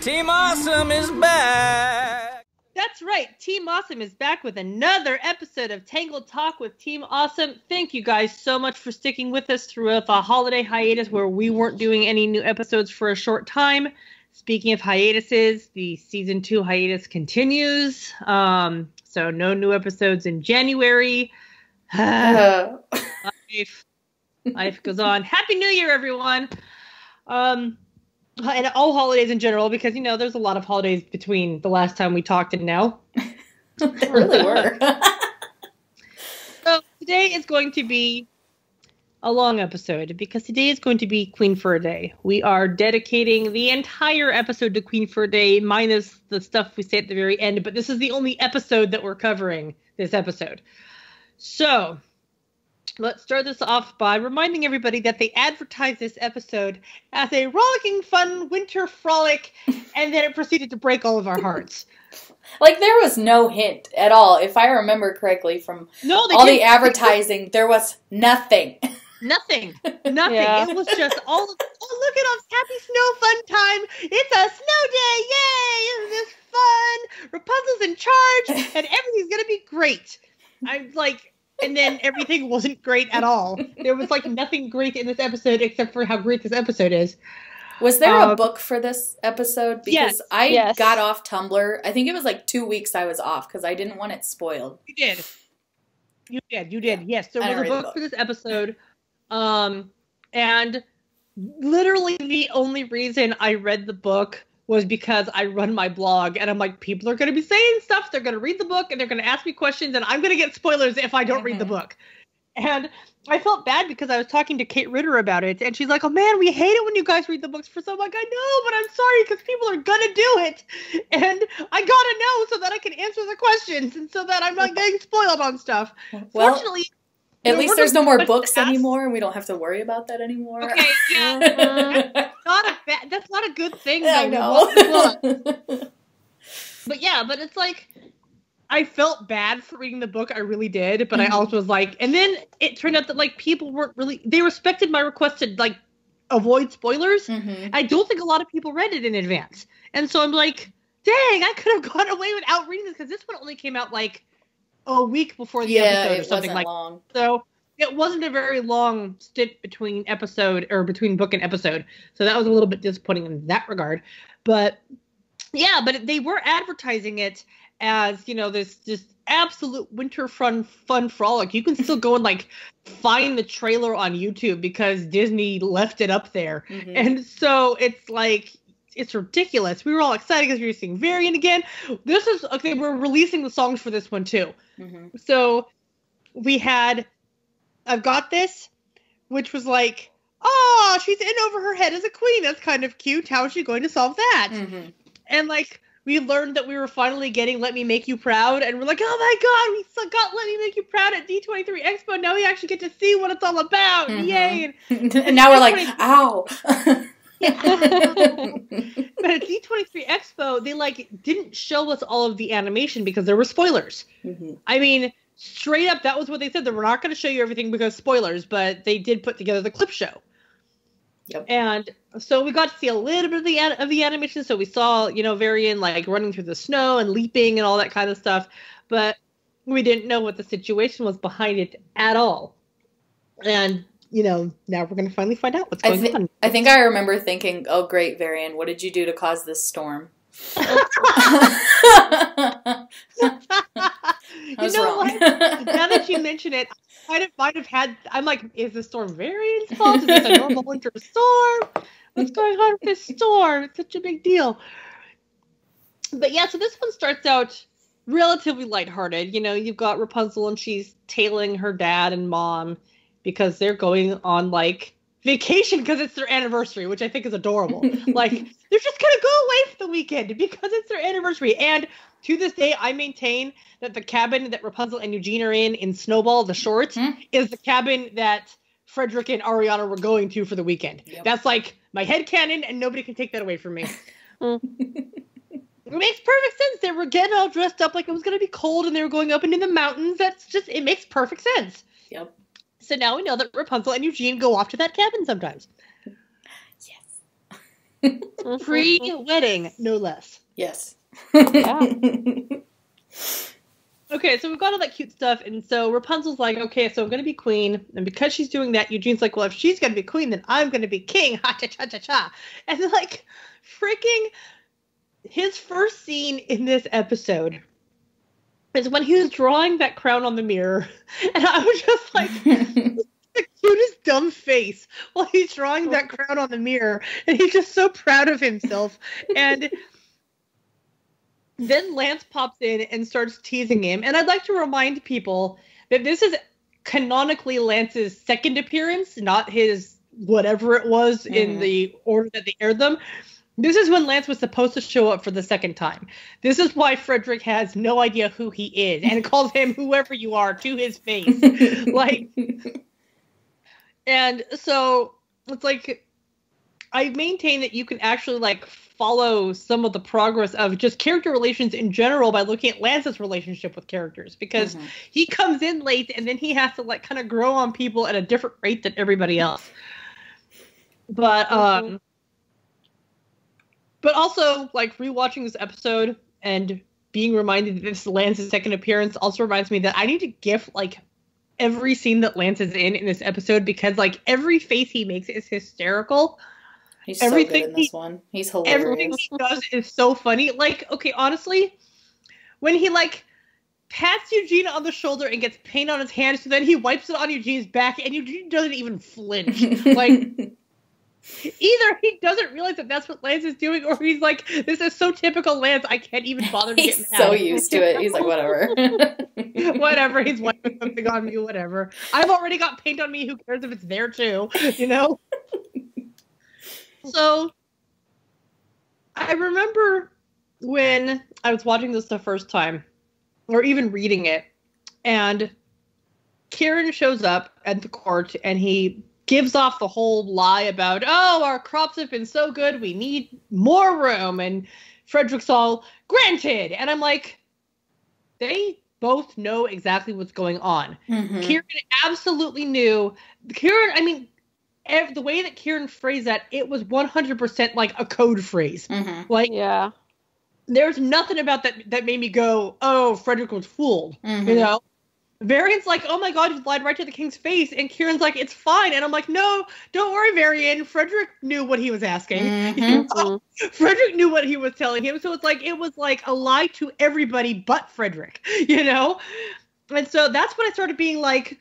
Team Awesome is back! That's right, Team Awesome is back with another episode of Tangled Talk with Team Awesome. Thank you guys so much for sticking with us throughout the holiday hiatus where we weren't doing any new episodes for a short time. Speaking of hiatuses, the Season 2 hiatus continues. So no new episodes in January. Life goes on. Happy New Year, everyone! And all holidays in general, because, you know, there's a lot of holidays between the last time we talked and now. There really were. So today is going to be a long episode, because today is going to be Queen for a Day. We are dedicating the entire episode to Queen for a Day, minus the stuff we say at the very end, but this is the only episode that we're covering this episode. So let's start this off by reminding everybody that they advertised this episode as a rollicking, fun winter frolic, and then it proceeded to break all of our hearts. Like, there was no hint at all. If I remember correctly from all the advertising, there was nothing. Nothing. Yeah. It was just all of, oh, look at us, happy snow fun time. It's a snow day. Yay. Isn't this fun? Rapunzel's in charge, and everything's going to be great. I'm like... And then everything wasn't great at all. There was, like, nothing great in this episode except for how great this episode is. Was there a book for this episode? Because I got off Tumblr. I think it was, like, 2 weeks I was off because I didn't want it spoiled. You did. Yes, there was a book for this episode. And literally the only reason I read the book was because I run my blog, and I'm like, people are going to be saying stuff, they're going to read the book, and they're going to ask me questions, and I'm going to get spoilers if I don't read the book. And I felt bad because I was talking to Kate Ritter about it, and she's like, oh man, we hate it when you guys read the books for so. I'm like, I know, but I'm sorry, because people are going to do it, and I got to know so that I can answer the questions, and so that I'm not getting spoiled on stuff. Well, fortunately, at least there's no more books anymore, and we don't have to worry about that anymore. Okay, yeah. That's not a good thing, though. I know. But yeah, but it's like, I felt bad for reading the book, I really did, but I also was like, and then it turned out that, like, people weren't really, they respected my request to, like, avoid spoilers. I don't think a lot of people read it in advance. And so I'm like, dang, I could have gone away without reading this, because this one only came out, like, a week before the episode or something like that. So it wasn't a very long stint between book and episode. So that was a little bit disappointing in that regard. But yeah, but they were advertising it as, you know, this just absolute winter fun frolic. You can still go and, like, find the trailer on YouTube because Disney left it up there. And so it's like, it's ridiculous. We were all excited because we were seeing Varian again. This is, okay, we're releasing the songs for this one too. So we had I've Got This, which was like, oh, she's in over her head as a queen. That's kind of cute. How is she going to solve that? And, like, we learned that we were finally getting Let Me Make You Proud, and we're like, oh my god, we still got Let Me Make You Proud at D23 Expo. Now we actually get to see what it's all about. Yay. And now we're like, ow. But at D23 Expo, they, like, didn't show us all of the animation because there were spoilers. I mean, straight up, that was what they said. That we're not going to show you everything because spoilers, but they did put together the clip show. And so we got to see a little bit of the animation. So we saw, you know, Varian, like, running through the snow and leaping and all that kind of stuff. But we didn't know what the situation was behind it at all. And, you know, now we're going to finally find out what's going on. I think I remember thinking, oh, great, Varian, what did you do to cause this storm? You know what? Now that you mention it, I might have had, I'm like, is the storm Varian's fault? Is this a normal winter storm? What's going on with this storm? It's such a big deal. But yeah, so this one starts out relatively lighthearted. You know, you've got Rapunzel and she's tailing her dad and mom because they're going on, like, vacation because it's their anniversary, which I think is adorable. Like, they're just going to go away for the weekend because it's their anniversary. And to this day, I maintain that the cabin that Rapunzel and Eugene are in Snowball, the short, is the cabin that Frederick and Ariana were going to for the weekend. That's, like, my headcanon, and nobody can take that away from me. It makes perfect sense. They were getting all dressed up like it was going to be cold, and they were going up into the mountains. That's just, it makes perfect sense. So now we know that Rapunzel and Eugene go off to that cabin sometimes. Yes. Pre-wedding, no less. Yes. Yeah. Okay, so we've got all that cute stuff, and so Rapunzel's like, okay, so I'm going to be queen, and because she's doing that, Eugene's like, well, if she's going to be queen, then I'm going to be king, ha-cha-cha-cha-cha. And like, freaking, his first scene in this episode is when he was drawing that crown on the mirror, and I was just like, the cutest dumb face while he's drawing that crown on the mirror, and he's just so proud of himself, and then Lance pops in and starts teasing him. And I'd like to remind people that this is canonically Lance's second appearance, not his whatever it was in the order that they aired them. This is when Lance was supposed to show up for the second time. This is why Frederick has no idea who he is and calls him whoever you are to his face. Like, and so it's like, I maintain that you can actually like follow some of the progress of just character relations in general by looking at Lance's relationship with characters, because he comes in late and then he has to like kind of grow on people at a different rate than everybody else. But also like rewatching this episode and being reminded that this is Lance's second appearance also reminds me that I need to GIF like every scene that Lance is in this episode, because like every face he makes is hysterical. He's so good in this one. He's hilarious. Everything he does is so funny. Like, okay, honestly, when he, like, pats Eugene on the shoulder and gets paint on his hand, so then he wipes it on Eugene's back, and Eugene doesn't even flinch. Like, either he doesn't realize that that's what Lance is doing, or he's like, this is so typical Lance, I can't even bother to get mad. He's so used to it. He's like, whatever. Whatever, he's wiping something on me, whatever. I've already got paint on me, who cares if it's there too, you know? So, I remember when I was watching this the first time, or even reading it, and Kieran shows up at the court, and he gives off the whole lie about, oh, our crops have been so good, we need more room, and Frederick's all, granted! And I'm like, they both know exactly what's going on. Kieran absolutely knew. The way that Kieran phrased that, it was 100% like a code phrase. Like, yeah, there's nothing about that made me go, oh, Frederick was fooled. You know? Varian's like, oh my god, you lied right to the king's face. And Kieran's like, it's fine. And I'm like, no, don't worry, Varian. Frederick knew what he was asking. You know? Frederick knew what he was telling him. So it was like a lie to everybody but Frederick, you know? And so that's when I started being like,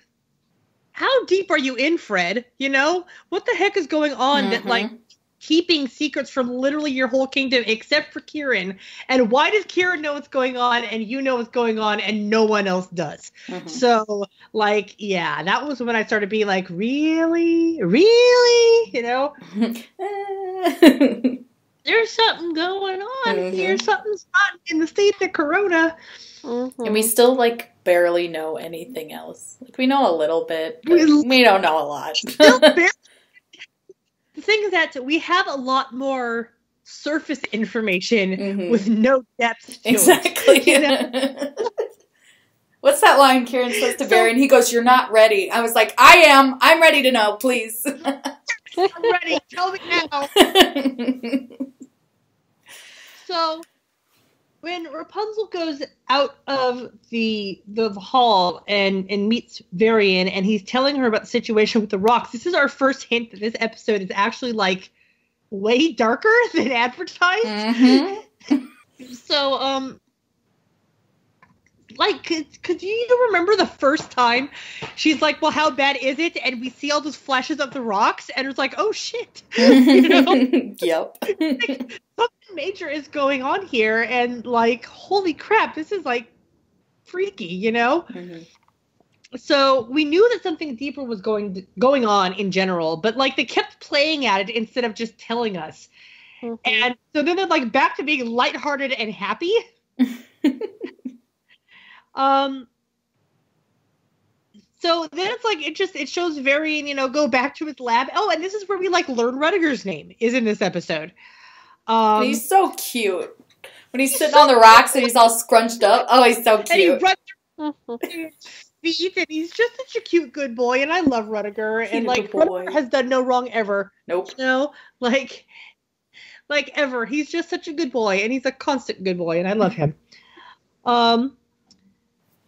how deep are you in, Fred? You know? What the heck is going on that, like, keeping secrets from literally your whole kingdom except for Kieran? And why does Kieran know what's going on and you know what's going on and no one else does? So, like, yeah, that was when I started being like, really? Really? You know? There's something going on here. Something's not in the state of Corona. And we still, like, barely know anything else. Like, we know a little bit, but we don't know a lot. The thing is that we have a lot more surface information with no depth to it. You know? What's that line Kieran says to Barry? And he goes, you're not ready. I was like, I am. I'm ready to know, please. I'm ready. Tell me now. So, when Rapunzel goes out of the hall and meets Varian, and he's telling her about the situation with the rocks, this is our first hint that this episode is actually, like, way darker than advertised. So, like, could you remember the first time she's like, well, how bad is it? And we see all those flashes of the rocks, and it's like, oh, shit. You know? Yep. Like, something major is going on here, and, like, holy crap, this is, like, freaky, you know? So we knew that something deeper was going on in general, but, like, they kept playing at it instead of just telling us. And so then they're, like, back to being lighthearted and happy. So then it's like, it shows Varian, you know, go back to his lab. Oh, and this is where we, like, learn Rudiger's name is in this episode. He's so cute. When he's sitting on the rocks and he's all scrunched up. Oh, he's so cute. And he runs through his feet, and he's just such a cute, good boy, and I love Rudiger. And, like, Rudiger has done no wrong ever. Nope. You know? Like, like ever. He's just such a good boy, and he's a constant good boy, and I love him.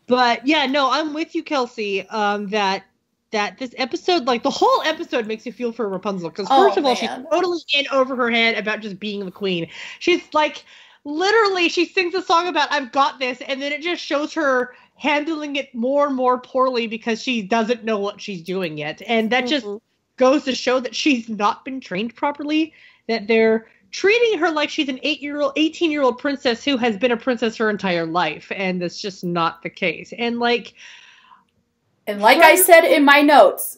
But yeah, no, I'm with you, Kelsey. That this episode, like the whole episode, makes you feel for Rapunzel because first of all, she's totally in over her head about just being the queen. She's like, literally, she sings a song about "I've got this," and then it just shows her handling it more and more poorly because she doesn't know what she's doing yet, and that just goes to show that she's not been trained properly. That they're treating her like she's an 18-year-old princess who has been a princess her entire life, and that's just not the case. And like I said in my notes,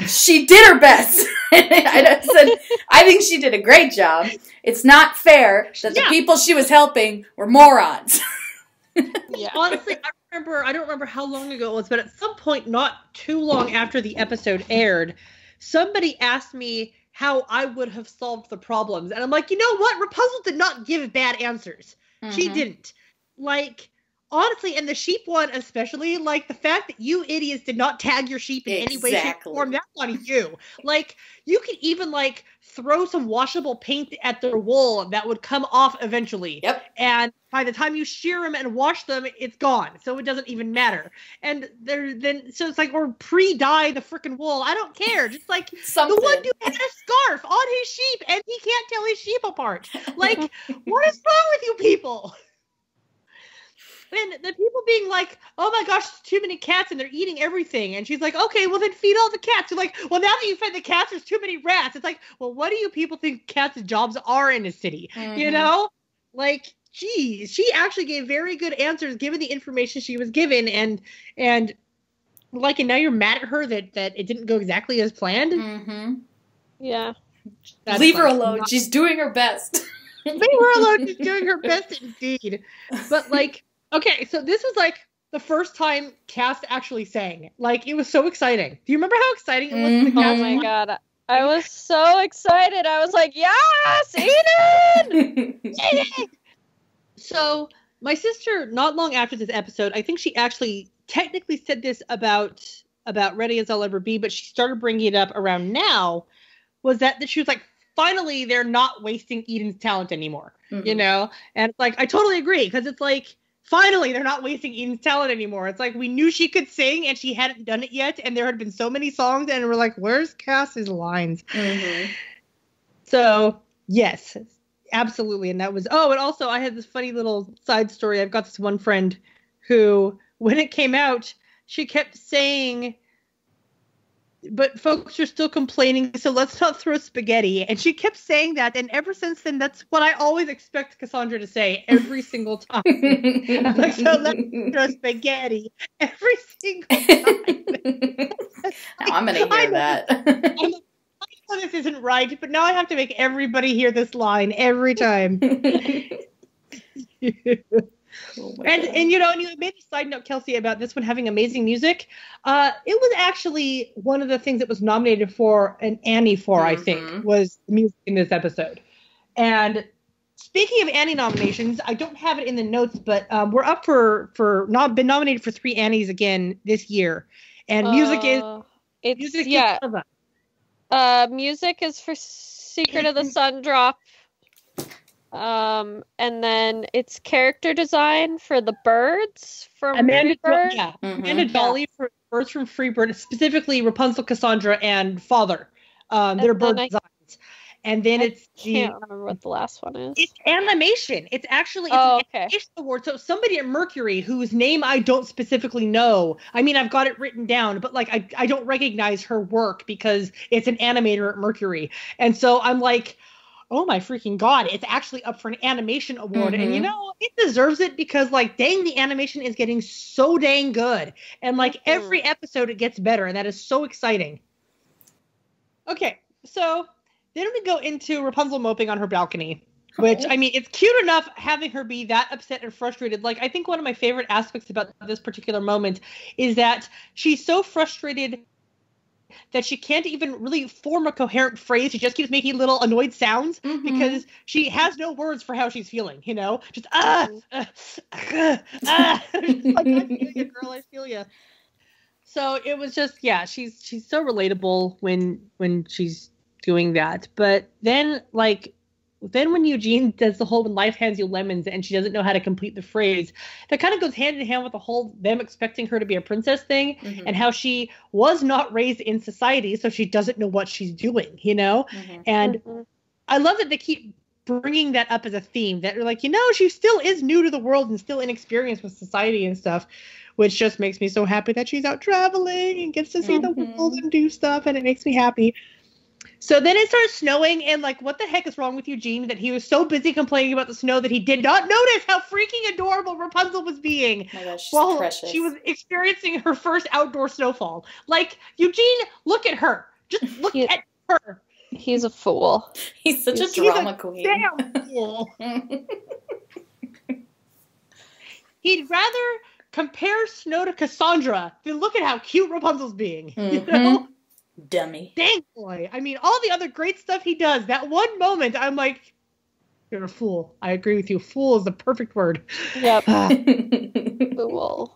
she did her best. I said, I think she did a great job. It's not fair that the people she was helping were morons. Yeah. Honestly, I don't remember how long ago it was, but at some point not too long after the episode aired, somebody asked me how I would have solved the problems. And I'm like, you know what? Rapunzel did not give bad answers. She didn't. Like, honestly, and the sheep one especially, like the fact that you idiots did not tag your sheep in any way, shape, or form, that's on you. Like, you could even like throw some washable paint at their wool that would come off eventually. Yep. And by the time you shear them and wash them, it's gone. So it doesn't even matter. And so it's like, or pre-dye the freaking wool. I don't care. Just like something. The one dude had a scarf on his sheep and he can't tell his sheep apart. Like, what is wrong with you people? And the people being like, oh my gosh, there's too many cats and they're eating everything. And she's like, okay, well then feed all the cats. You're like, well now that you fed the cats, there's too many rats. It's like, well, what do you people think cats' jobs are in a city? You know? Like, geez, she actually gave very good answers given the information she was given. And like, and now you're mad at her that it didn't go exactly as planned? Yeah. Leave her alone. She's doing her best. Leave her alone. She's doing her best indeed. But like, okay, so this was like the first time Cass actually sang. Like, it was so exciting. Do you remember how exciting it was? Oh my god. I was so excited. I was like, yes, Eden! Eden! So, my sister, not long after this episode, I think she actually technically said this about Ready As I'll Ever Be, but she started bringing it up around now, was that she was like, finally, they're not wasting Eden's talent anymore, you know? And it's like, I totally agree, because it's like, finally, they're not wasting Eden's talent anymore. It's like, we knew she could sing, and she hadn't done it yet, and there had been so many songs, and we're like, where's Cass's lines? So, yes, absolutely. And that was, and also, I had this funny little side story. I've got this one friend who, when it came out, she kept saying, but folks are still complaining, so let's not throw spaghetti. And she kept saying that, and ever since then, that's what I always expect Cassandra to say every single time. I'm like, so let's throw spaghetti every single time. Now I'm going to hear that. I know this isn't right, but now I have to make everybody hear this line every time. And you know, and you made a side note, Kelsey, about this one having amazing music. It was actually one of the things that was nominated for an Annie for, I think, was music in this episode. And speaking of Annie nominations, I don't have it in the notes, but we're up been nominated for 3 Annies again this year. And music is music is for Secret of the Sun Drop. And then it's character design for the birds from Amanda Freebird. Amanda Dolly for Birds from Freebird, specifically Rapunzel, Cassandra, and Father. They're bird designs. And then I can't remember what the last one is. It's animation. It's actually an animation award. So somebody at Mercury, whose name I don't specifically know. I mean, I've got it written down, but like I don't recognize her work because it's an animator at Mercury. And so I'm like, oh my freaking god, it's actually up for an animation award. And you know, it deserves it because like, dang, the animation is getting so dang good. And like every episode it gets better, and that is so exciting. Okay, so then we go into Rapunzel moping on her balcony, which, I mean, it's cute enough having her be that upset and frustrated. Like, I think one of my favorite aspects about this particular moment is that she's so frustrated that she can't even really form a coherent phrase. She just keeps making little annoyed sounds because she has no words for how she's feeling, you know? Just, like, I feel you, girl, I feel you. So it was just, yeah, she's so relatable when she's doing that. But then, like, then when Eugene does the whole "when life hands you lemons" and she doesn't know how to complete the phrase, that kind of goes hand in hand with the whole them expecting her to be a princess thing, and how she was not raised in society, so she doesn't know what she's doing, you know? And I love that they keep bringing that up as a theme, that they're like, you know, she still is new to the world and still inexperienced with society and stuff, which just makes me so happy that she's out traveling and gets to see the world and do stuff, and it makes me happy. So then it starts snowing, and like, what the heck is wrong with Eugene that he was so busy complaining about the snow that he did not notice how freaking adorable Rapunzel was being while precious. she was experiencing her first outdoor snowfall. Like, Eugene, look at her. Just look at her. He's a fool. He's such a drama queen. Damn fool. He'd rather compare Snow to Cassandra than look at how cute Rapunzel's being. You know? Dummy. Dang boy. I mean, all the other great stuff he does, that one moment, I'm like, you're a fool. I agree with you. Fool is the perfect word. Yep. Fool.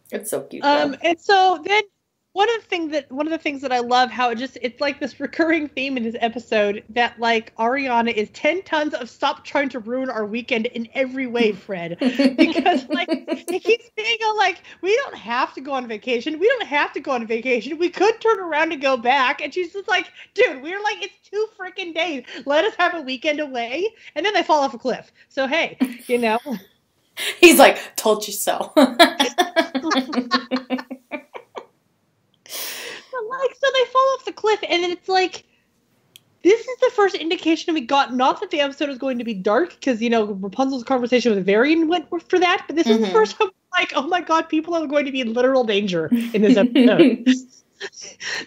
It's so cute. And so then one of the things that I love, how it's like this recurring theme in this episode that like Ariana is 10 tons of stop trying to ruin our weekend in every way, Fred. Because like it keeps being like, we don't have to go on vacation. We don't have to go on vacation. We could turn around and go back. And she's just like, dude, we're like, it's 2 freaking days. Let us have a weekend away. And then they fall off a cliff. So hey, you know. He's like, told you so. Like, so they fall off the cliff, and then it's like, this is the first indication we got, not that the episode is going to be dark, because, you know, Rapunzel's conversation with Varian went for that, but this is the first time, like, oh my god, people are going to be in literal danger in this episode.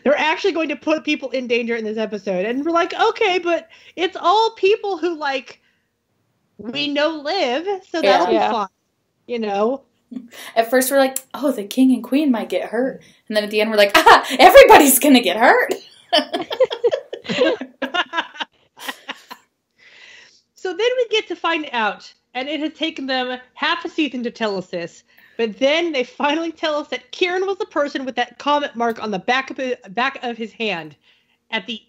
They're actually going to put people in danger in this episode, and we're like, okay, but it's all people who, like, we know live, so that'll be fun, you know? At first we're like, oh, the king and queen might get hurt. And then at the end we're like, everybody's going to get hurt. So then we get to find out, and it had taken them half a season to tell us this, but then they finally tell us that Kieran was the person with that comment mark on the back of his hand at the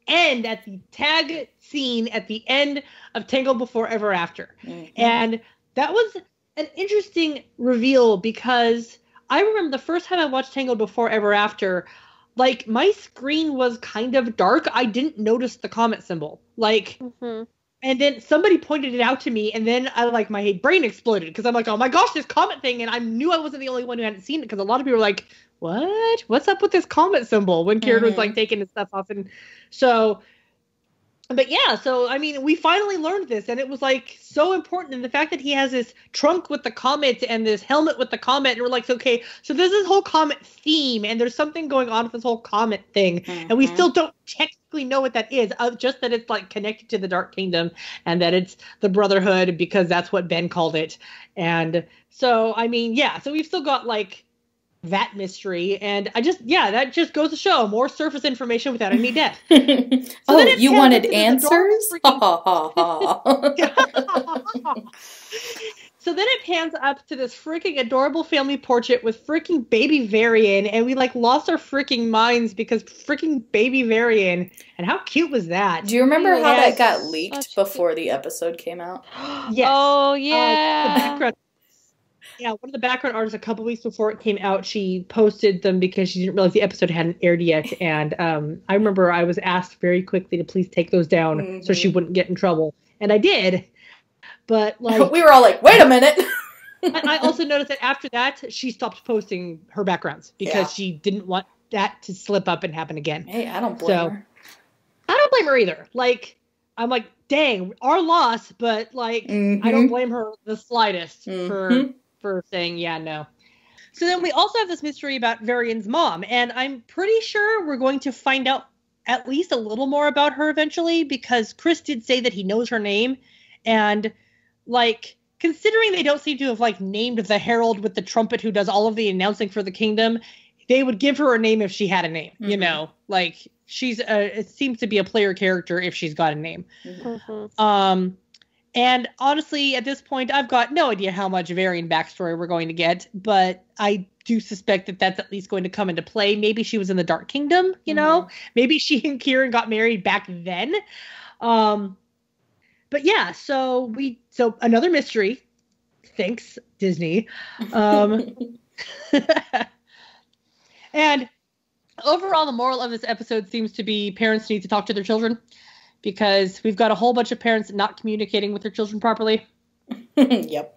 end, at the tag scene at the end of Tangled Before Ever After. And that was an interesting reveal, because I remember the first time I watched Tangled Before Ever After, like, my screen was kind of dark. I didn't notice the comment symbol. Like, and then somebody pointed it out to me, and then my brain exploded, because I'm like, oh my gosh, this comment thing, and I knew I wasn't the only one who hadn't seen it, because a lot of people were like, what? What's up with this comment symbol? When Kieran was, like, taking his stuff off, and so... But yeah, so, I mean, we finally learned this, and it was, like, so important. And the fact that he has this trunk with the comet and this helmet with the comet, and we're like, okay, so there's this whole comet theme, and there's something going on with this whole comet thing, and we still don't technically know what that is, just that it's, like, connected to the Dark Kingdom, and that it's the Brotherhood, because that's what Ben called it. And so, I mean, yeah, so we've still got, like, that mystery, and that just goes to show more surface information without any depth. So you wanted answers? So then it pans up to this freaking adorable family portrait with freaking baby Varian, and we like lost our freaking minds because freaking baby Varian. And how cute was that? Do you remember how that got leaked before the episode came out? Yes. Oh yeah. The background. Yeah, one of the background artists a couple weeks before it came out, she posted them because she didn't realize the episode hadn't aired yet. And I remember I was asked very quickly to please take those down so she wouldn't get in trouble. And I did. But like we were all like, wait a minute. I also noticed that after that, she stopped posting her backgrounds because she didn't want that to slip up and happen again. Hey, I don't blame her. I don't blame her either. Like, I'm like, dang, our loss, but like, I don't blame her the slightest for saying, yeah, no. So then we also have this mystery about Varian's mom, and I'm pretty sure we're going to find out at least a little more about her eventually, because Chris did say that he knows her name, and like, considering they don't seem to have like named the herald with the trumpet who does all of the announcing for the kingdom, they would give her a name if she had a name, you know, like she's it seems to be a player character if she's got a name. And honestly, at this point, I've got no idea how much Varian backstory we're going to get, but I do suspect that that's at least going to come into play. Maybe she was in the Dark Kingdom, you know? Maybe she and Kieran got married back then. But yeah, so another mystery. Thanks, Disney. And overall, the moral of this episode seems to be parents need to talk to their children, because we've got a whole bunch of parents not communicating with their children properly. Yep.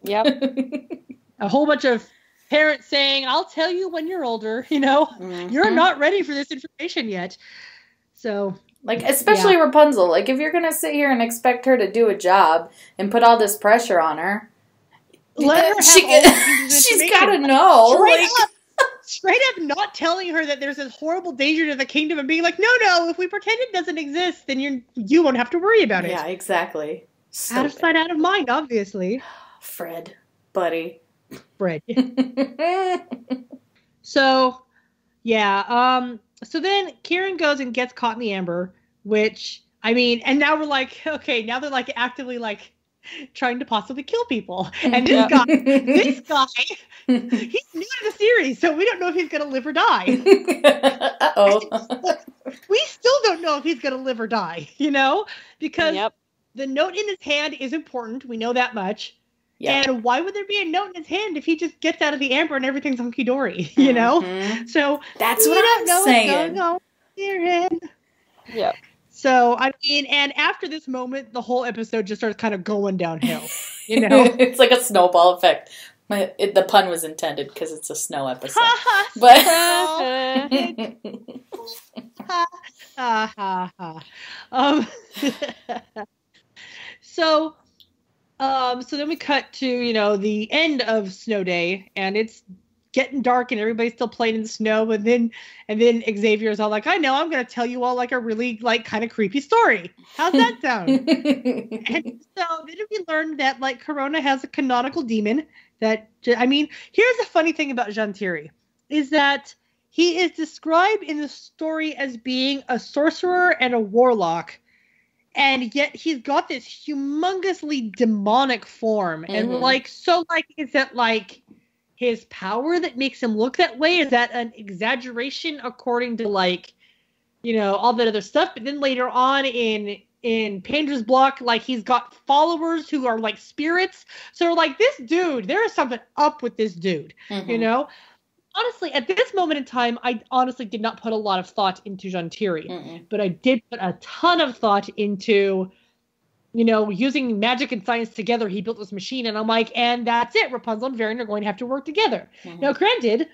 A whole bunch of parents saying, I'll tell you when you're older, you're not ready for this information yet. So, like, especially Rapunzel, like, if you're going to sit here and expect her to do a job and put all this pressure on her, let her have she's got to know. Straight up not telling her that there's this horrible danger to the kingdom and being like, no, if we pretend it doesn't exist, then you won't have to worry about it. Yeah, exactly. Out of sight, out of mind, obviously. Fred, buddy. Fred. So, yeah. So then Kieran goes and gets caught in the amber, which, I mean, and now we're like, okay, now they're like actively like trying to possibly kill people. And this guy, he's new to the series, so we don't know if he's going to live or die. Uh-oh. We still don't know if he's going to live or die, because the note in his hand is important. We know that much. Yep. And why would there be a note in his hand if he just gets out of the amber and everything's hunky-dory, So that's what I'm saying. Yeah. So, I mean, and after this moment, the whole episode just starts kind of going downhill, It's like a snowball effect. The pun was intended because it's a snow episode. But So then we cut to, the end of Snow Day, and it's getting dark and everybody's still playing in the snow, and then Xavier's all like, I know, I'm going to tell you all like a really like kind of creepy story. How's that sound? And so then we learned that like Corona has a canonical demon that, I mean, here's the funny thing about Jantiri, is that he is described in the story as being a sorcerer and a warlock, and yet he's got this humongously demonic form. And we're like, so like, is that like his power that makes him look that way? Is that an exaggeration according to like, all that other stuff? But then later on in Pandra's block, like he's got followers who are like spirits. So like this dude, there is something up with this dude, Honestly, at this moment in time, I honestly did not put a lot of thought into Jantiri, but I did put a ton of thought into, using magic and science together. He built this machine, and I'm like, and that's it. Rapunzel and Varian are going to have to work together. Now, granted,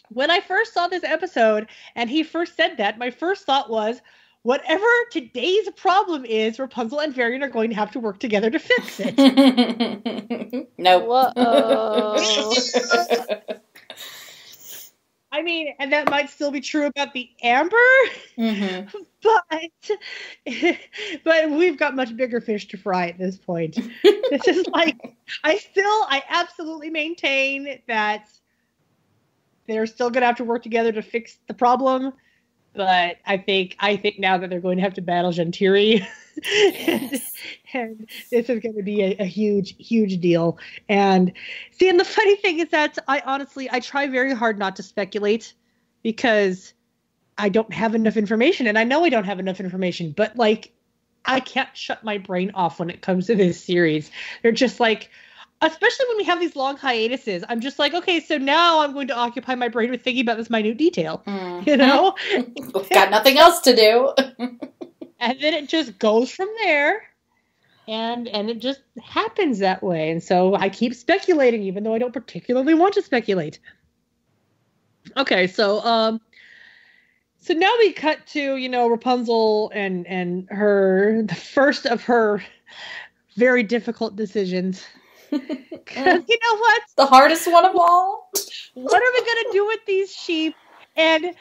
when I first saw this episode and he first said that, my first thought was, whatever today's problem is, Rapunzel and Varian are going to have to work together to fix it. No. I mean, and that might still be true about the amber, but we've got much bigger fish to fry at this point. This is like, I absolutely maintain that they're still going to have to work together to fix the problem. But I think now that they're going to have to battle Jantiri, and this is going to be a huge, huge deal. And see, and the funny thing is that I try very hard not to speculate, because I don't have enough information, and I know I don't have enough information, but like, I can't shut my brain off when it comes to this series. They're just like, especially when we have these long hiatuses, I'm just like, okay, so now I'm going to occupy my brain with thinking about this minute detail, Got nothing else to do. And then it just goes from there, and it just happens that way. And so I keep speculating, even though I don't particularly want to speculate. Okay, so now we cut to, Rapunzel and the first of her very difficult decisions. Because you know what? The hardest one of all. What are we going to do with these sheep? And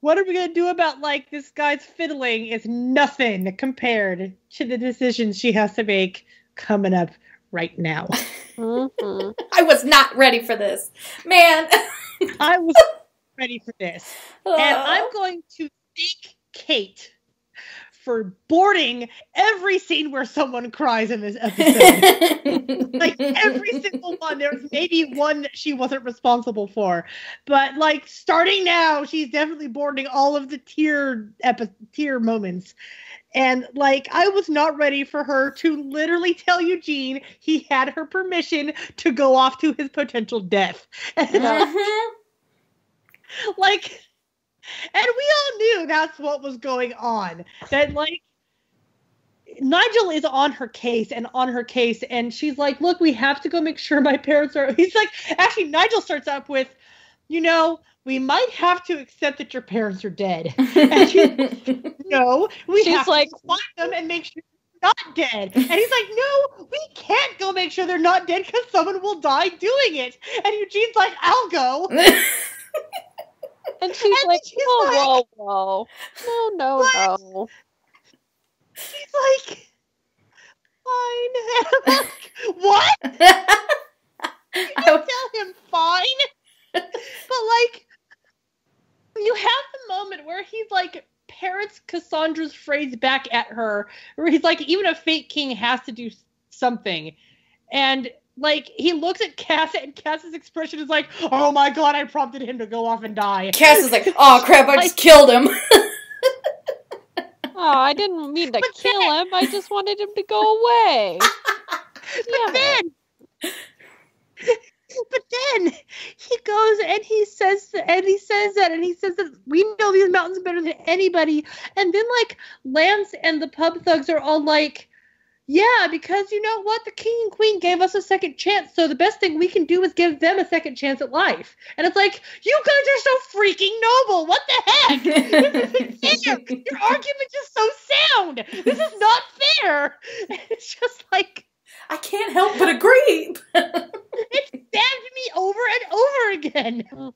what are we going to do about, like, this guy's fiddling is nothing compared to the decisions she has to make coming up right now. I was not ready for this. Man. I was ready for this. And I'm going to thank Kate for boarding every scene where someone cries in this episode. Like, every single one. There's maybe one that she wasn't responsible for. But, like, starting now, she's definitely boarding all of the tear moments. And, like, I was not ready for her to literally tell Eugene he had her permission to go off to his potential death. Like, and we all knew that's what was going on. That, like, Nigel is on her case, and she's like, look, we have to go make sure my parents are... He's like, actually, Nigel starts up with, you know, we might have to accept that your parents are dead. And she's like, no, she's have to find them and make sure they're not dead. And he's like, no, we can't go make sure they're not dead because someone will die doing it. And Eugene's like, I'll go. And she's like, whoa. No. She's like, fine. And I'm like, what? You tell him fine? But, like, you have the moment where he's, like, parrots Cassandra's phrase back at her, where he's like, even a fake king has to do something. And, like, he looks at Cass, and Cass's expression is like, oh my god, I prompted him to go off and die. Cass is like, oh crap, I just killed him. Oh, I didn't mean to kill him. I just wanted him to go away. But then he goes and he says that we know these mountains better than anybody. And then, like, Lance and the pub thugs are all like, yeah, because you know what? The king and queen gave us a second chance, so the best thing we can do is give them a second chance at life. And it's like, you guys are so freaking noble. What the heck? This isn't fair. Your argument is so sound. This is not fair. And it's just like, I can't help but agree. It stabbed me over and over again.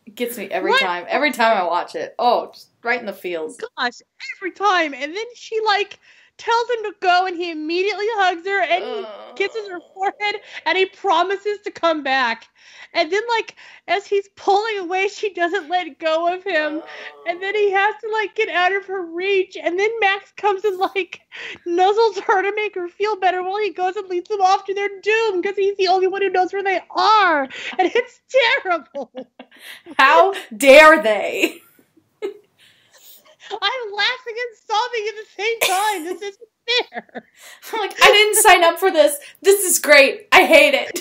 It gets me every time. Every time I watch it. Oh, just right in the feels. Gosh, every time. And then she, like, tells him to go, and he immediately hugs her, and he kisses her forehead, and he promises to come back. And then, like, as he's pulling away, she doesn't let go of him. And then he has to, like, get out of her reach. And then Max comes and, like, nuzzles her to make her feel better while he goes and leads them off to their doom because he's the only one who knows where they are. And it's terrible. How dare they? I'm laughing and sobbing at the same time. This isn't fair. I'm like, I didn't sign up for this. This is great. I hate it.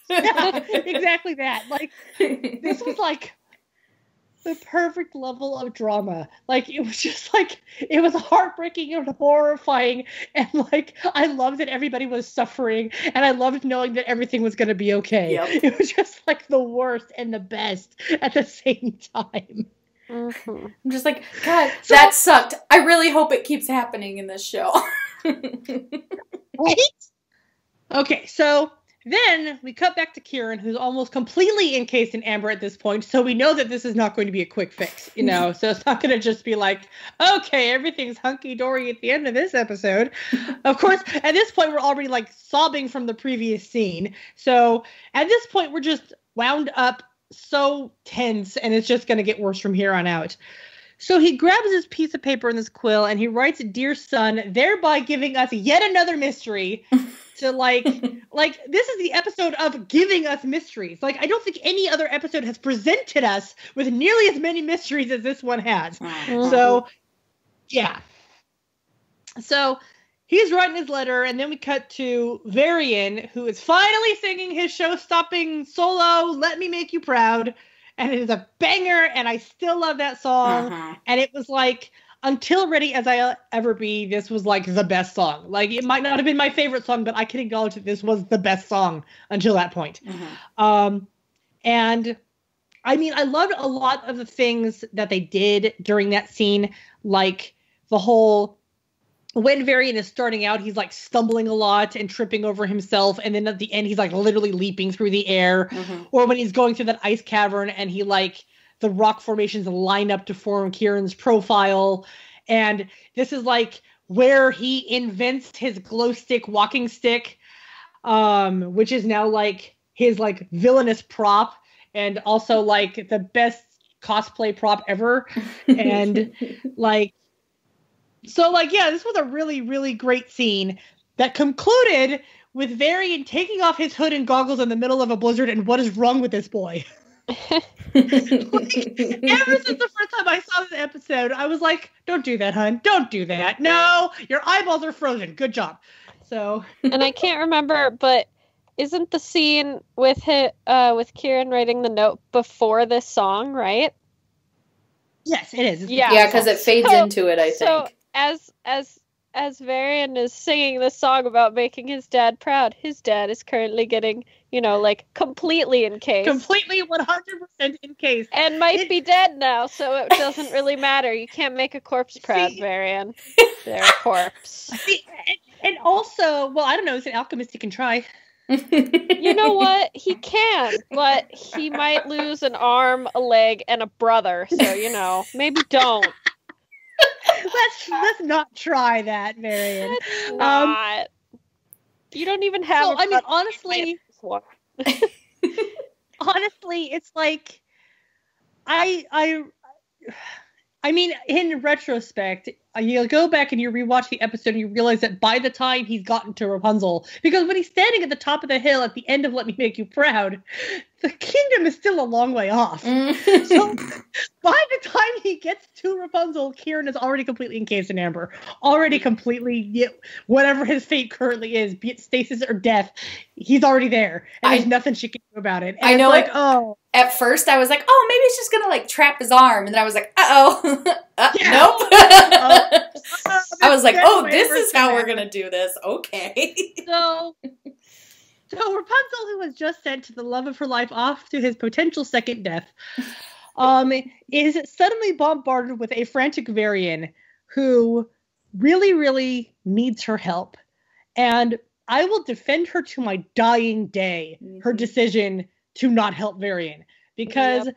Yeah, exactly that. Like, this was like the perfect level of drama. Like, it was just like, it was heartbreaking and horrifying. And, like, I loved that everybody was suffering. And I loved knowing that everything was going to be okay. Yep. It was just like the worst and the best at the same time. Mm-hmm. I'm just like, God, that sucked. I really hope it keeps happening in this show. Right? Okay, so then we cut back to Kieran, who's almost completely encased in amber at this point, so we know that this is not going to be a quick fix, you know? So it's not going to just be like, okay, everything's hunky-dory at the end of this episode. Of course, at this point, we're already, like, sobbing from the previous scene. So at this point, we're just wound up so tense, and it's just going to get worse from here on out. So he grabs his piece of paper and this quill, and he writes, "Dear son," thereby giving us yet another mystery to, like, this is the episode of giving us mysteries. Like, I don't think any other episode has presented us with nearly as many mysteries as this one has. Mm-hmm. So, yeah. So he's writing his letter, and then we cut to Varian, who is finally singing his show-stopping solo, "Let Me Make You Proud." And it is a banger, and I still love that song. Uh-huh. And it was like, until Ready As I'll Ever Be, this was like the best song. Like, it might not have been my favorite song, but I can acknowledge that this was the best song until that point. Uh-huh. And I mean, I loved a lot of the things that they did during that scene, like the whole, when Varian is starting out, he's like stumbling a lot and tripping over himself. And then at the end, he's like literally leaping through the air. Mm-hmm. Or when he's going through that ice cavern and he like, the rock formations line up to form Kieran's profile. And this is like where he invents his glow stick walking stick, which is now like his like villainous prop and also like the best cosplay prop ever. And like, so, like, yeah, this was a really, really great scene that concluded with Varian taking off his hood and goggles in the middle of a blizzard, and what is wrong with this boy? Ever since the first time I saw this episode, I was like, don't do that, hun. Don't do that. No, your eyeballs are frozen. Good job. So. And I can't remember, but isn't the scene with Kieran writing the note before this song, right? Yes, it is. Yeah, because it fades into it, I think. So as Varian is singing this song about making his dad proud, his dad is currently getting, like, completely encased. Completely 100% encased. And might be dead now, so it doesn't really matter. You can't make a corpse proud, Varian. They're a corpse. And also, well, I don't know, he's an alchemist, he can try. You know what? He can, but he might lose an arm, a leg, and a brother, so, maybe don't. Let's not try that, Marion. Let's not. You don't even have. Well, I mean, honestly, it's like I mean, in retrospect, you go back and you rewatch the episode and you realize that by the time he's gotten to Rapunzel, because when he's standing at the top of the hill at the end of Let Me Make You Proud, the kingdom is still a long way off. So by the time he gets to Rapunzel, Kieran is already completely encased in amber. Already completely, whatever his fate currently is, be it stasis or death, he's already there. And there's nothing she can do about it. And I know, like, oh. At first I was like, oh, maybe it's just gonna, like, trap his arm. And then I was like, uh-oh. Yeah. Nope. I was like, oh, this is how we're gonna do this. Okay. So Rapunzel, who was just sent to the love of her life off to his potential second death, is suddenly bombarded with a frantic Varian who really, really needs her help. And I will defend her to my dying day, her decision to not help Varian. Because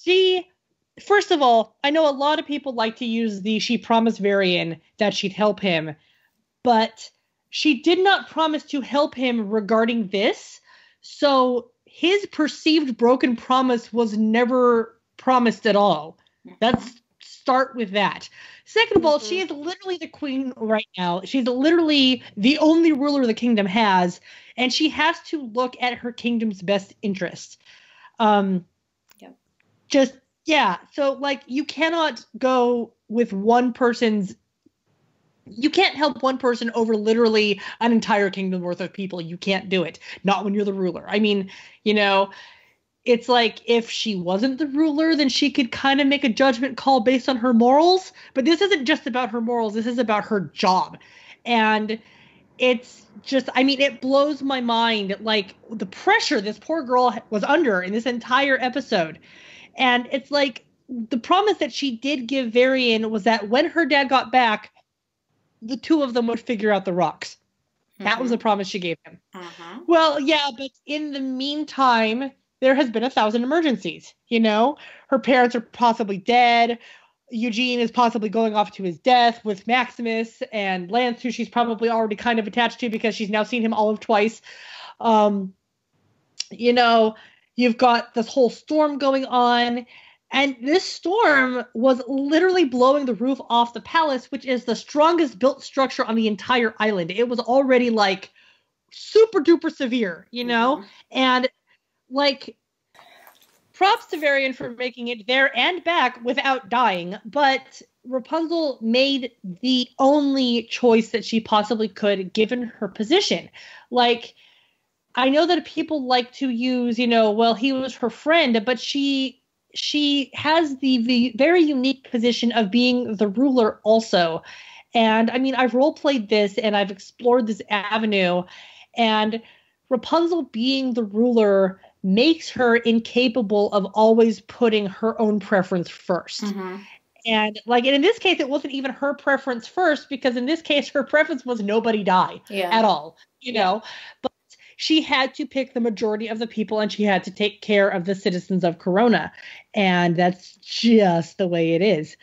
she, first of all, I know a lot of people like to use she promised Varian that she'd help him, but she did not promise to help him regarding this, so his perceived broken promise was never promised at all. Let's start with that. Second of all, she is literally the queen right now. She's literally the only ruler the kingdom has, and she has to look at her kingdom's best interests. So, like, you cannot go with one person's. You can't help one person over literally an entire kingdom worth of people. You can't do it. Not when you're the ruler. I mean, it's like if she wasn't the ruler, then she could kind of make a judgment call based on her morals. But this isn't just about her morals. This is about her job. And it's just, I mean, it blows my mind, like, the pressure this poor girl was under in this entire episode. And it's like the promise that she did give Varian was that when her dad got back, the two of them would figure out the rocks. That was the promise she gave him. Well, yeah, but in the meantime, there has been 1,000 emergencies. Her parents are possibly dead. Eugene is possibly going off to his death with Maximus and Lance, who she's probably already kind of attached to because she's now seen him all of twice. You've got this whole storm going on. And this storm was literally blowing the roof off the palace, which is the strongest built structure on the entire island. It was already, like, super duper severe, And, like, props to Varian for making it there and back without dying. But Rapunzel made the only choice that she possibly could, given her position. Like, I know that people like to use, well, he was her friend, but she has the very unique position of being the ruler also. And I mean, I've role-played this and I've explored this avenue, and Rapunzel being the ruler makes her incapable of always putting her own preference first. And like, and in this case, it wasn't even her preference first, because in this case, her preference was nobody die at all, know, but she had to pick the majority of the people, and she had to take care of the citizens of Corona. And that's just the way it is.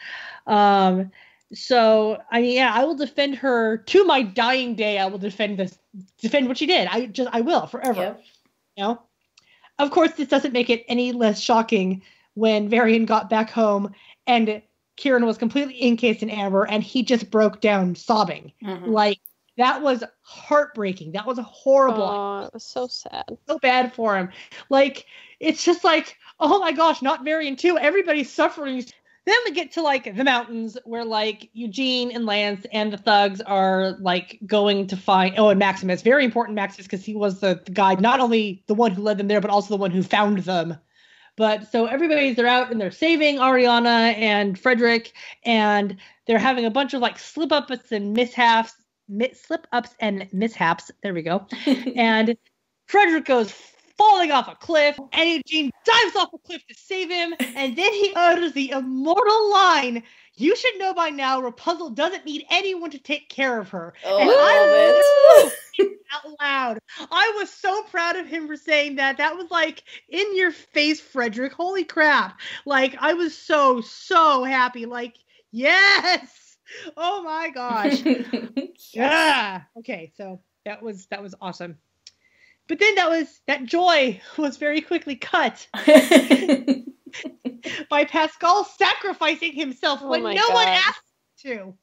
So, I mean, I will defend her to my dying day. I will defend what she did. I will forever. Of course, this doesn't make it any less shocking when Varian got back home and Kieran was completely encased in amber and he just broke down sobbing. Like, that was heartbreaking. That was horrible. Oh, it was so sad. So bad for him. Like, it's just like, oh my gosh, not Varian too. Everybody's suffering. Then we get to like the mountains where like Eugene and Lance and the thugs are like going to find, and Maximus, very important Maximus, because he was the guy, not only the one who led them there, but also the one who found them. But so they're out and they're saving Ariana and Frederick, and they're having a bunch of like slip-ups and mishaps. There we go. And Frederick goes falling off a cliff, and Eugene dives off a cliff to save him, and then he utters the immortal line, "You should know by now Rapunzel doesn't need anyone to take care of her." Oh, and I love it. Out loud. I was so proud of him for saying that. That was like in your face, Frederick. Holy crap. Like, I was so happy. Like, yes. Oh my gosh. Yeah. Okay, so that was awesome. But then that joy was very quickly cut by Pascal sacrificing himself when no one asked to.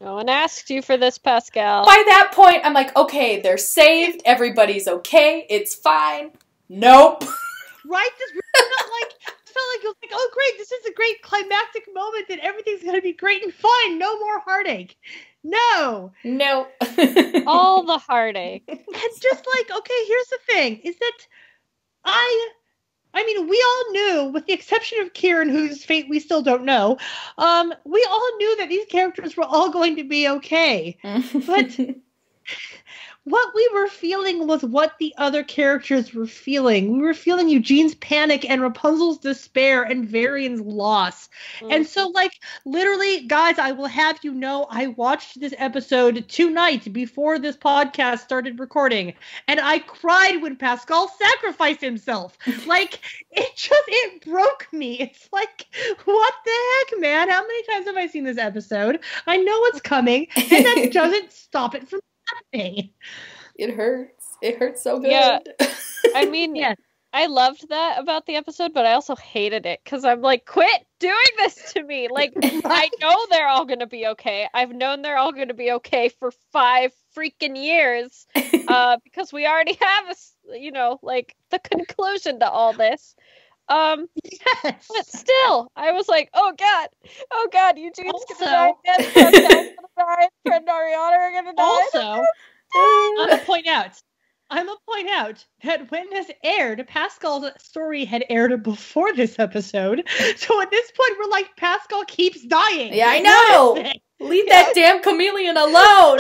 No one asked you for this, Pascal. By that point, I'm like, okay, they're saved. Everybody's okay. It's fine. Nope. Right? This really felt like it was like, oh great, this is a great climactic moment that everything's gonna be great and fine. No more heartache. No. All the heartache. And just like, okay, here's the thing, is that I mean, we all knew, with the exception of Kieran, whose fate we still don't know, we all knew that these characters were all going to be okay. But what we were feeling was what the other characters were feeling. We were feeling Eugene's panic and Rapunzel's despair and Varian's loss. And so, like, literally, guys, I will have you know, I watched this episode 2 nights before this podcast started recording, and I cried when Pascal sacrificed himself. Like, it broke me. It's like, what the heck, man? How many times have I seen this episode? I know what's coming, and that doesn't stop it from happening. It hurts. It hurts so good. Yeah. I mean, yeah. I loved that about the episode, but I also hated it because I'm like, quit doing this to me. Like, I know they're all going to be okay. I've known they're all going to be okay for 5 freaking years because we already have, like the conclusion to all this. Yes. But still, I was like, oh god, Eugene's gonna die, Pascal's gonna die, Fred and Ariana are gonna die. Also, I'm gonna point out that when this aired, Pascal's story had aired before this episode. So at this point, we're like, Pascal keeps dying. Yeah, I know. Leave that damn chameleon alone.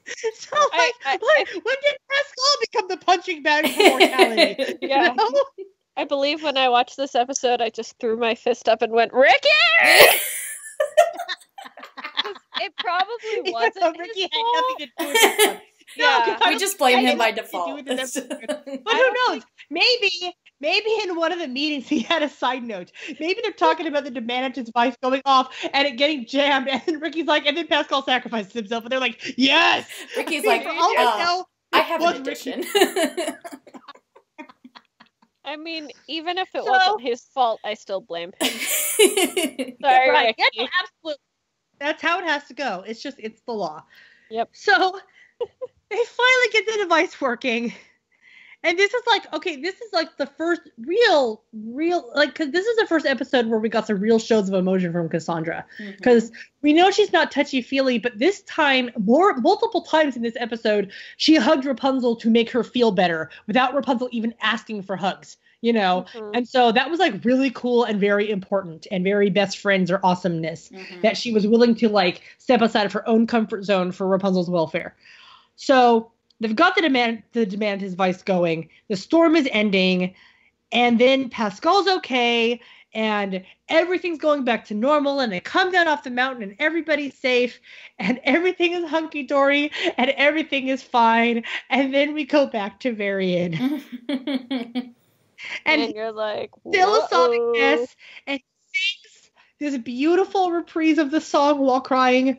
So, when did Pascal become the punching bag for mortality? Yeah. You know? I believe when I watched this episode, I just threw my fist up and went, Ricky! It probably wasn't Ricky his had fault. nothing to do with this. Yeah. We just blame him by default. But who knows? Maybe in one of the meetings he had a side note. Maybe they're talking about the demand device going off and it getting jammed, and then Ricky's like, and then Pascal sacrifices himself, and they're like, yes! Ricky's like, I have an addition. I mean, even if it wasn't his fault, I still blame him. Sorry, right. Ricky. Yeah, absolutely. That's how it has to go. It's the law. Yep. So they finally get the device working. And this is like, okay, this is like the first real, like, cause this is the first episode where we got some real shows of emotion from Cassandra. Because we know she's not touchy-feely, but this time, multiple times in this episode, she hugged Rapunzel to make her feel better without Rapunzel even asking for hugs, you know? And so that was like really cool and very important and very best friends or awesomeness that she was willing to like step outside of her own comfort zone for Rapunzel's welfare. So they've got the demand device going. The storm is ending, and then Pascal's okay, and everything's going back to normal, and they come down off the mountain, and everybody's safe, and everything is hunky-dory, and everything is fine, and then we go back to Varian. And you're like, still a sobbing mess, and sings this beautiful reprise of the song while crying.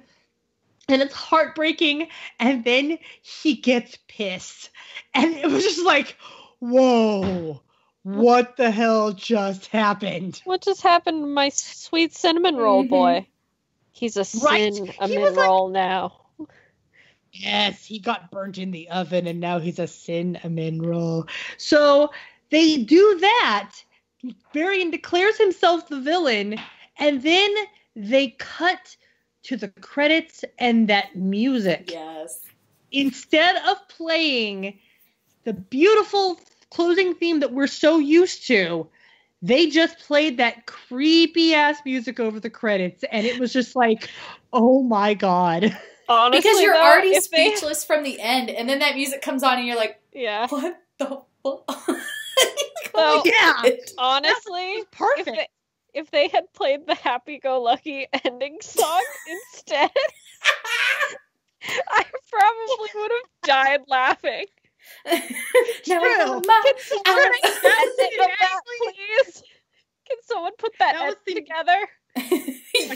And it's heartbreaking, and then he gets pissed. And it was just like, whoa, what the hell just happened? What just happened to my sweet cinnamon roll boy? He's a cinnamon roll now. Yes, he got burnt in the oven, and now he's a cinnamon roll. So they do that. Varian declares himself the villain, and then they cut to the credits and that music. Yes. Instead of playing the beautiful closing theme that we're so used to, they just played that creepy ass music over the credits, and it was just like, oh my god. Honestly, because you're though, already speechless from the end, and then that music comes on, and you're like, yeah. what the fuck? So, yeah. Honestly, Perfect. If they had played the happy-go-lucky ending song instead, I probably would have died laughing. True. Please? Can someone put that edit together?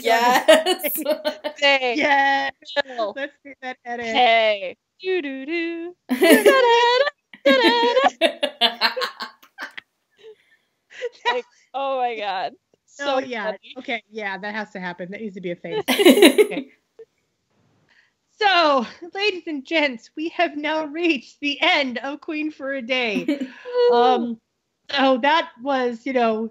Yes. Hey. Yeah. No. Let's get that edit. Hey. Do-do-do. Like, oh my god. So yeah. funny. Okay, yeah, that has to happen. That needs to be a thing. Okay. So, ladies and gents, we have now reached the end of Queen for a Day. So that was, even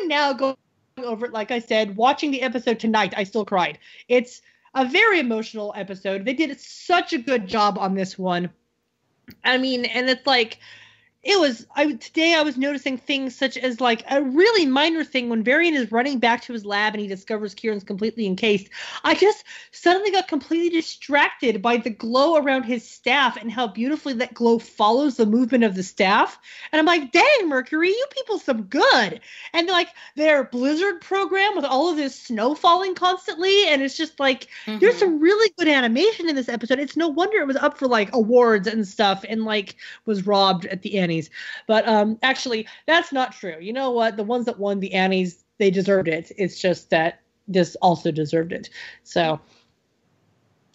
now going over it, like I said, watching the episode tonight, I still cried. It's a very emotional episode. They did such a good job on this one. I mean, and it's like, today I was noticing things such as like a really minor thing when Varian is running back to his lab and he discovers Kieran's completely encased. I just suddenly got completely distracted by the glow around his staff and how beautifully that glow follows the movement of the staff. And I'm like, dang, Mercury, you people some good. And like their blizzard program with all of this snow falling constantly. And it's just like, there's some really good animation in this episode. It's no wonder it was up for like awards and stuff and like was robbed at the end. But actually, that's not true. You know what? The ones that won the Annies, they deserved it. It's just that this also deserved it. So,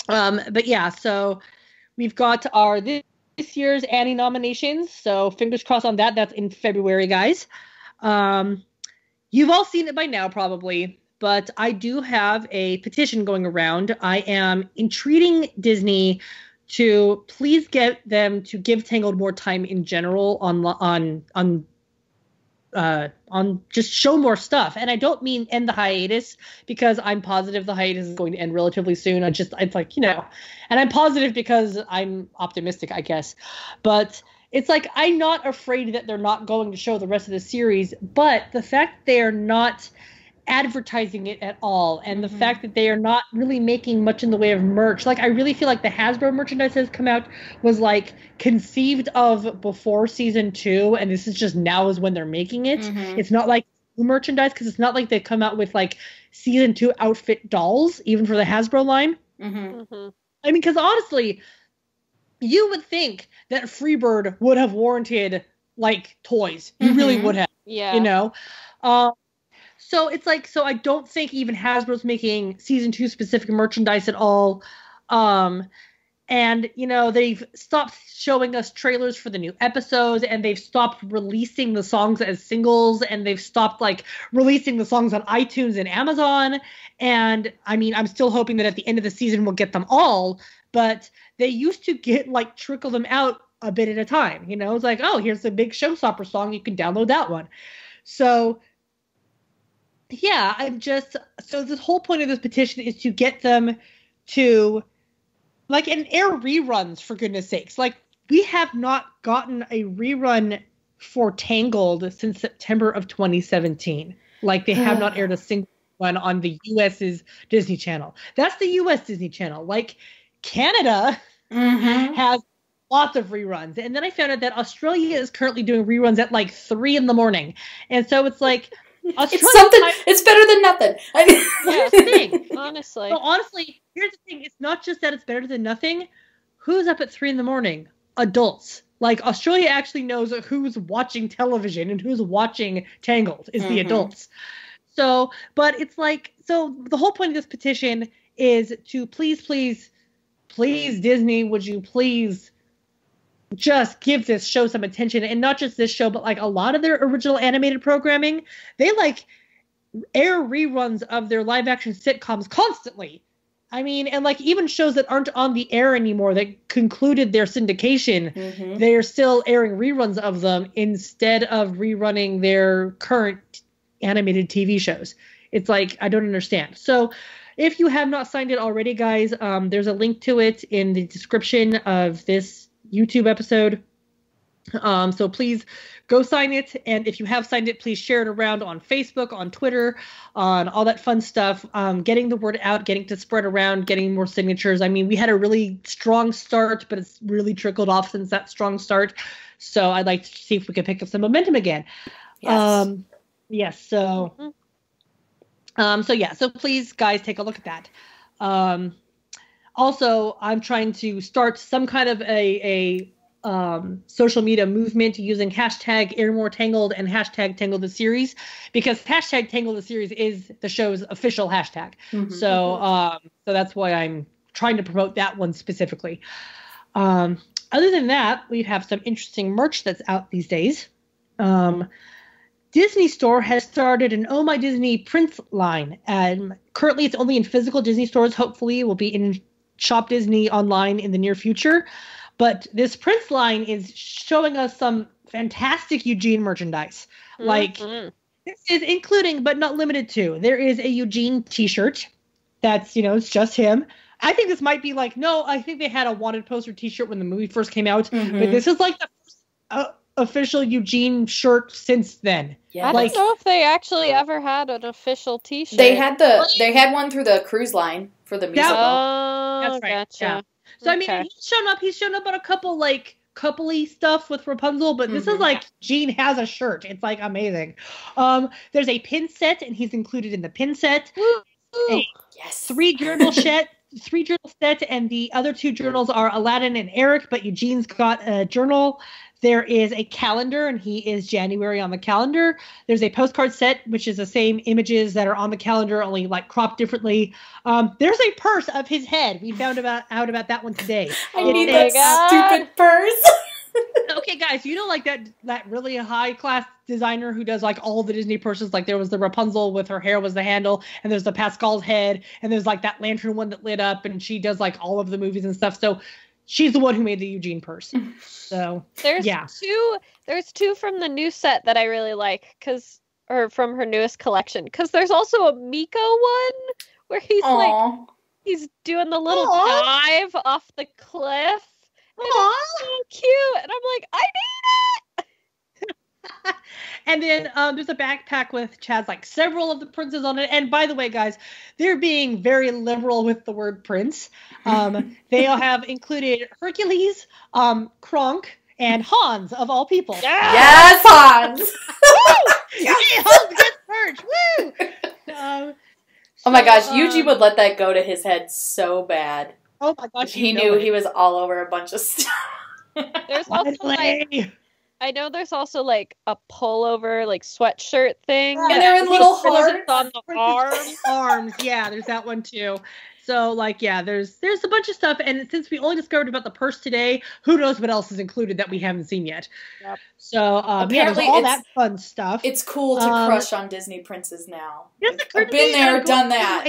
but yeah, so we've got our this year's Annie nominations. So fingers crossed on that. That's in February, guys. You've all seen it by now, probably. But I do have a petition going around. I am entreating Disney to please get them to give Tangled more time in general on just show more stuff. And I don't mean end the hiatus, because I'm positive the hiatus is going to end relatively soon. It's like, and I'm positive because I'm optimistic, I guess. But it's like, I'm not afraid that they're not going to show the rest of the series, but the fact they are not advertising it at all, and the fact that they are not really making much in the way of merch. Like, I really feel like the Hasbro merchandise that has come out was like conceived of before season 2, and this is just now is when they're making it. It's not like merchandise, because it's not like they come out with like season 2 outfit dolls, even for the Hasbro line. I mean, because honestly, you would think that Freebird would have warranted like toys. You really would have. Yeah. So it's like, so I don't think even Hasbro's making season 2 specific merchandise at all. And, they've stopped showing us trailers for the new episodes, and they've stopped releasing the songs as singles, and they've stopped like releasing the songs on iTunes and Amazon. And I mean, I'm still hoping that at the end of the season we'll get them all, but they used to trickle them out a bit at a time. It's like, oh, here's the big Showstopper song. You can download that one. So yeah, so the whole point of this petition is to get them to, like, and air reruns, for goodness sakes. Like, we have not gotten a rerun for Tangled since September of 2017. Like, they have not aired a single one on the U.S.'s Disney Channel. That's the U.S. Disney Channel. Like, Canada has lots of reruns. And then I found out that Australia is currently doing reruns at, like, 3 a.m. And so it's like, it's better than nothing. Here's the thing. Honestly. So honestly, here's the thing. It's not just that it's better than nothing. Who's up at 3 a.m? Adults. Like, Australia actually knows who's watching television and who's watching Tangled is the adults. So, but it's like, so the whole point of this petition is to please, Disney, would you please just give this show some attention, and not just this show, but like a lot of their original animated programming. They like air reruns of their live action sitcoms constantly. I mean, and like even shows that aren't on the air anymore that concluded their syndication, they're still airing reruns of them instead of rerunning their current animated TV shows. It's like, I don't understand. So if you have not signed it already, guys, there's a link to it in the description of this YouTube episode. So please go sign it. And if you have signed it, please share it around on Facebook, on Twitter, on all that fun stuff. Getting the word out, getting to spread around, getting more signatures. I mean, we had a really strong start, but it's really trickled off since that strong start. So I'd like to see if we can pick up some momentum again. Yes. Yes. So, so please, guys, take a look at that. Also, I'm trying to start some kind of a social media movement using hashtag #AirMoreTangled and hashtag Tangled the Series, because hashtag Tangled the Series is the show's official hashtag. So that's why I'm trying to promote that one specifically. Other than that, we have some interesting merch that's out these days. Disney Store has started an Oh My Disney Prince line, and currently it's only in physical Disney stores. Hopefully it will be in Shop Disney online in the near future. But this Prince line is showing us some fantastic Eugene merchandise. Like, this is including, but not limited to, there is a Eugene t-shirt that's, it's just him. I think this might be like, no, I think they had a wanted poster t-shirt when the movie first came out. But this is like the first official Eugene shirt since then. Yeah. I don't know if they actually ever had an official t-shirt. They had one through the cruise line for the musical. Oh, that's right. Gotcha. Yeah. So, I mean, he's shown up on a couple, like, coupley stuff with Rapunzel, but this is like, Gene has a shirt. It's, like, amazing. There's a pin set, and he's included in the pin set. Yes. 3 journal set, and the other 2 journals are Aladdin and Eric, but Eugene's got a journal. There is a calendar, and he is January on the calendar. There's a postcard set, which is the same images that are on the calendar, only like cropped differently. There's a purse of his head. We found out about that one today. I need that stupid purse. Okay, guys, like that really high class designer who does like all the Disney purses. Like there was the Rapunzel with her hair was the handle, and there's the Pascal's head, and there's like that lantern one that lit up, and she does like all of the movies and stuff. So she's the one who made the Eugene purse. So there's two from the new set that I really like, or from her newest collection, because there's also a Miko one where he's doing the little dive off the cliff. And it's so cute, and I'm like, I need it. And then there's a backpack with Chad's like several of the princes on it. And by the way, guys, they're being very liberal with the word prince. They all have included Hercules, Kronk, and Hans of all people. Yes, Hans. Yes. Hey, Hans gets merch. Woo! Oh my gosh, Yuji would let that go to his head so bad. Oh my gosh, he knew he was all over a bunch of stuff. There's also I know there's also like a pullover, like sweatshirt thing. And they're in little hearts on the arms. Yeah, there's that one too. So like, yeah, there's a bunch of stuff. And since we only discovered about the purse today, who knows what else is included that we haven't seen yet. Yep. So there's all that fun stuff. It's cool to crush on Disney princes now. I've been there, done that.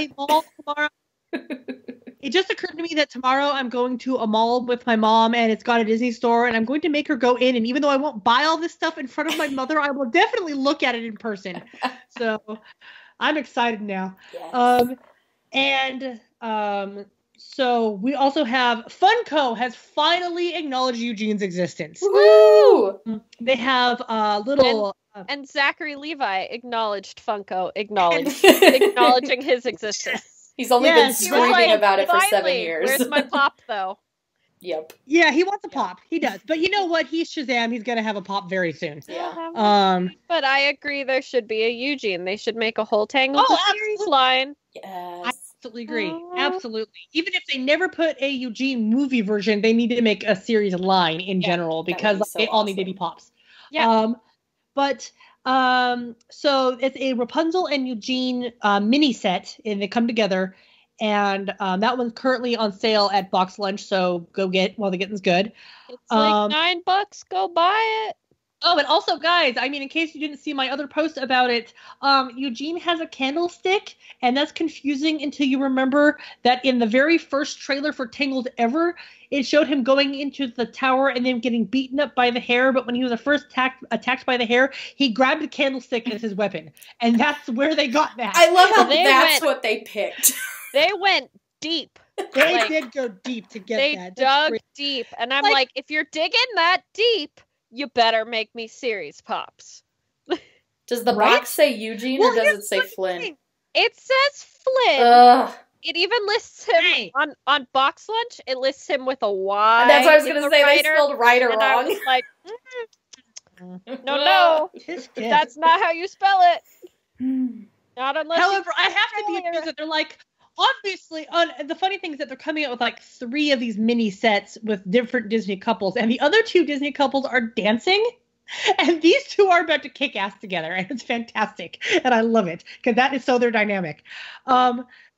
It just occurred to me that tomorrow I'm going to a mall with my mom, and it's got a Disney store, and I'm going to make her go in, and even though I won't buy all this stuff in front of my mother, I will definitely look at it in person. So I'm excited now. Yes. So we also have Funko has finally acknowledged Eugene's existence. Woo! They have little... And Zachary Levi acknowledged Funko, acknowledging his existence. He's only been screaming about it for 7 years. Where's my pop, though? Yep. Yeah, he wants a pop. He does. But you know what? He's Shazam. He's going to have a pop very soon. Yeah. But I agree there should be a Eugene. They should make a whole Tangled series line. Yes. I absolutely agree. Absolutely. Even if they never put a Eugene movie version, they need to make a series line in general, because they all need to be pops. Yeah. So it's a Rapunzel and Eugene mini set, and they come together, and that one's currently on sale at Box Lunch, so go get while the getting's good. It's like $9. Go buy it. Oh, and also, guys, I mean, in case you didn't see my other post about it, Eugene has a candlestick, and that's confusing until you remember that in the very first trailer for Tangled ever, it showed him going into the tower and then getting beaten up by the hair. But when he was first attacked by the hair, he grabbed a candlestick as his weapon, and that's where they got that. I love how that's what they picked. They went deep. They did go deep to get that. They dug deep, and I'm like, if you're digging that deep, you better make me series pops. Does the box say Eugene or does it say Flynn? It says Flynn. Ugh. It even lists him on Box Lunch. It lists him with a Y. That's what I was going to say. They spelled Ryder wrong. I was like, no, that's not how you spell it. Not unless. However, I have to be amused that they're like, obviously, the funny thing is that they're coming out with like 3 of these mini sets with different Disney couples, and the other 2 Disney couples are dancing, and these 2 are about to kick ass together, and it's fantastic, and I love it because that is so their dynamic.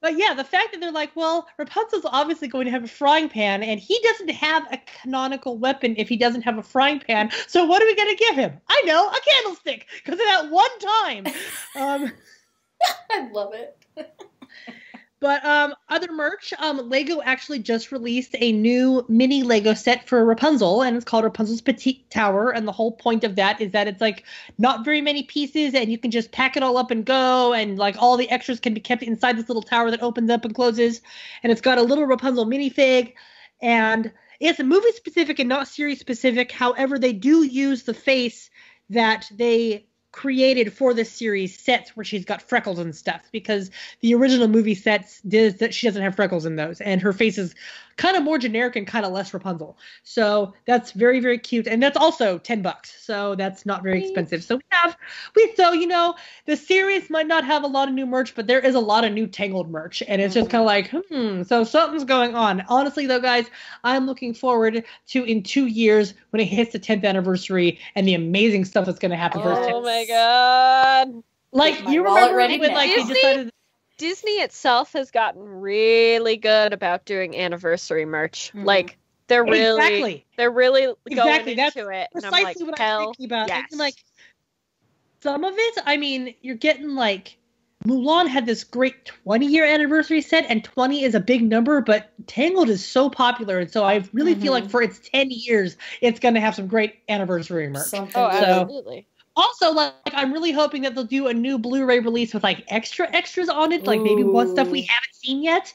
But yeah, the fact that they're like, well, Rapunzel's obviously going to have a frying pan, and he doesn't have a canonical weapon if he doesn't have a frying pan. So what are we going to give him? I know, a candlestick, because of that one time. I love it. But other merch, Lego actually just released a new mini Lego set for Rapunzel, and it's called Rapunzel's Petite Tower. And the whole point of that is that it's like not very many pieces, and you can just pack it all up and go, and like all the extras can be kept inside this little tower that opens up and closes. And it's got a little Rapunzel minifig, and it's movie specific and not series specific. However, they do use the face that they created for this series sets where she's got freckles and stuff, because the original movie sets did that she doesn't have freckles in those, and her face is kind of more generic and kind of less Rapunzel. So that's very, very cute, and that's also $10, so that's not very expensive. So the series might not have a lot of new merch, but there is a lot of new Tangled merch, and it's just kind of like, so something's going on. Honestly, though, guys, I'm looking forward to in 2 years when it hits the 10th anniversary and the amazing stuff that's going to happen. Oh my god! Like, you remember when like they decided. Disney itself has gotten really good about doing anniversary merch. Mm-hmm. Like they're really going That's into it. Precisely and I'm like, what I'm thinking about. Yes. Like some of it, I mean, you're getting like Mulan had this great 20-year anniversary set, and 20 is a big number, but Tangled is so popular, and so I really feel like for its 10 years, it's going to have some great anniversary merch. Absolutely. Also, like, I'm really hoping that they'll do a new Blu-ray release with like extras on it, like maybe one stuff we haven't seen yet,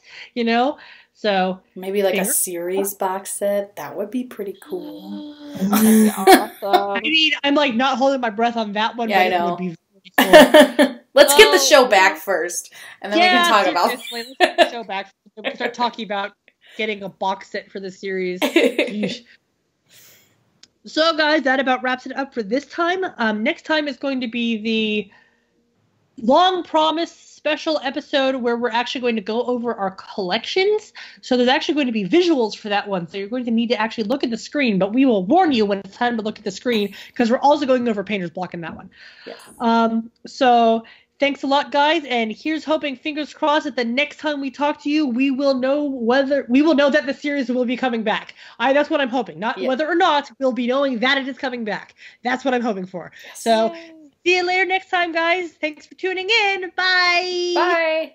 So maybe like a series box set. That would be pretty cool. Awesome. I mean, I'm like not holding my breath on that one. Yeah, but I know. It would be very cool. Let's get the show back first, and then we can talk about. Let's get the show back. We'll start talking about getting a box set for the series. So, guys, that about wraps it up for this time. Next time is going to be the long-promised special episode where we're actually going to go over our collections. So there's actually going to be visuals for that one. So you're going to need to actually look at the screen, but we will warn you when it's time to look at the screen because we're also going over Painter's Block in that one. Yes. So thanks a lot, guys. And here's hoping, fingers crossed, that the next time we talk to you, we will know that the series will be coming back. That's what I'm hoping. Not whether or not, we'll be knowing that it is coming back. That's what I'm hoping for. Yes. So see you later next time, guys. Thanks for tuning in. Bye. Bye.